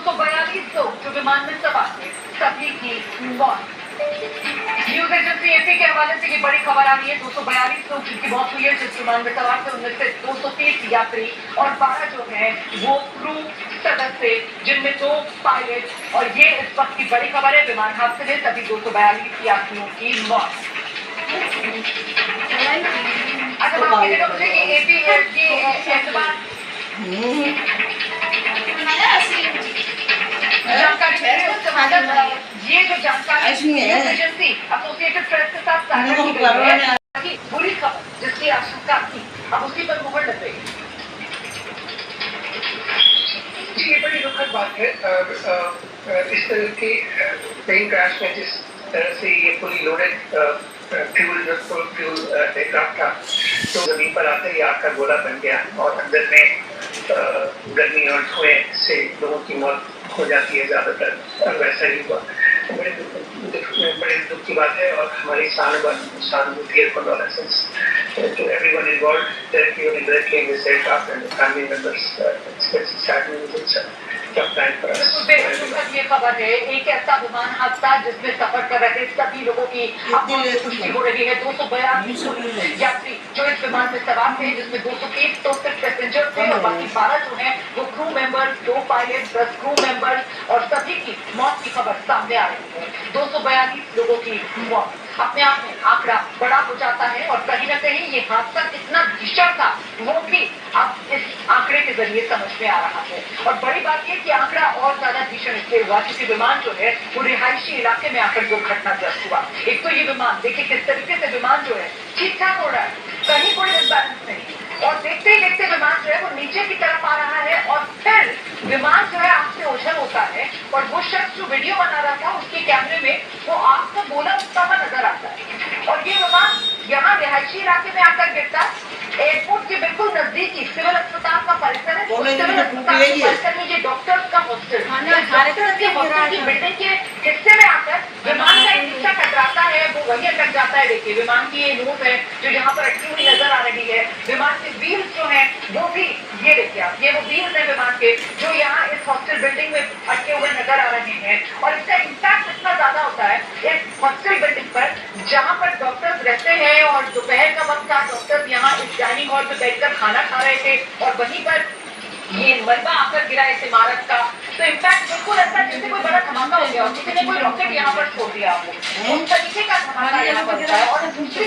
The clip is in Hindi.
242 लोग जो विमान में सवार थे, सभी की मौत। न्यूज एजेंसी एपी के हवाले से ये बड़ी खबर आ रही है। 242 लोग जिनकी मौत हुई है, जिस विमान में सवार थे उनमें से 230 यात्री और 12 जो है वो क्रू सदस्य, जिनमें 2 पायलट। और ये इस वक्त की बड़ी खबर है। विमान हादसे में सभी 242 यात्रियों की मौत। अच्छा, बाकी देखो मुझे कि एपी है ये एतबार जानकारी ये जो जानकारी एजेंसी एसोसिएटेड प्रेस के साथ साझा की गई है, बुरी खबर जिसकी आशंका थी, अब उसी पर मुहर लग गई। ये बड़ी दुखद बात है। इस तरह की प्लेन क्रैश में जिस तरह से ये पूरी लोडेड फ्यूल एयरक्राफ्ट था, तो जमीन पर आते ही आग का गोला बन गया और अंदर में गर्मी और धुएं से लोगों की मौत हो जाती है ज्यादातर, और वैसा ही हुआ। बड़े दुख की बात है और हमारी सहानुभूति और condolences to everyone involved, directly or indirectly in this aircraft and the family members. It's sad news. It's a tough time for us. ये खबर है, एक ऐसा विमान हादसा जिसमें सफर कर रहे सभी लोगों की पुष्टि हो रही है। 242 यात्री जो इस विमान में सवार थे, जिसमें 230 तो सिर्फ पैसेंजर थे और बाकी 12 जो है वो crew member, 2 pilot, 10 crew member और सभी की मौत की खबर सामने आ रही है। 242 लोगों की मौत अपने आप में आंकड़ा बड़ा हो जाता है और कहीं न कहीं ये हादसा कितना भीषण था वो भी अब इस आंकड़े के जरिए समझ में आ रहा है। और बड़ी बात यह कि आंकड़ा और ज्यादा भीषण इसलिए हुआ क्योंकि विमान जो है वो रिहायशी इलाके में आकर दुर्घटनाग्रस्त हुआ। एक तो ये विमान देखिए किस तरीके से विमान जो है ठीक ठाक हो रहा है, कहीं कोई डिसबैलेंस नहीं, और देखते ही देखते विमान जो है वो नीचे की तरफ आ रहा है और फिर विमान जो है आग से ओझल होता है और वो शख्स जो वीडियो बना रहा था उसके कैमरे में वो आग का गोला उठता हुआ नजर आता है। और ये विमान यहाँ रिहायशी इलाके में आकर गिरता, एयरपोर्ट के बिल्कुल नजदीकी सिविल अस्पताल का परिसर है। सिविल अस्पताल के परिसर में ये डॉक्टर्स का हॉस्टल की बिल्डिंग के हिस्से में आकर विमान का एक हिस्सा टकराता है, वो वही अटक जाता है। देखिए विमान की ये नोट है जो यहाँ पर अटकी हुई नजर आ रही है। विमान के व्हील्स जो हैं वो भी ये देखिए आप, ये वो व्हील्स है विमान के जो यहाँ इस हॉस्टल बिल्डिंग में अटके हुए नजर आ रहे हैं। और इसका इम्पैक्ट इतना ज्यादा होता है इस हॉस्टल बिल्डिंग पर जहाँ पर डॉक्टर्स रहते हैं और दोपहर का वक्त था, डॉक्टर्स यहाँ इस डाइनिंग हॉल में बैठकर खाना खा रहे थे और वहीं पर ये मलबा आकर गिरा इस इमारत का। तो इम्पैक्ट बिल्कुल ऐसा जैसे कोई बड़ा धमाका हो गया और किसी ने कोई रॉकेट यहाँ पर छोड़ दिया हो, उस तरीके का धमाका यहाँ पर होता है। और दूसरी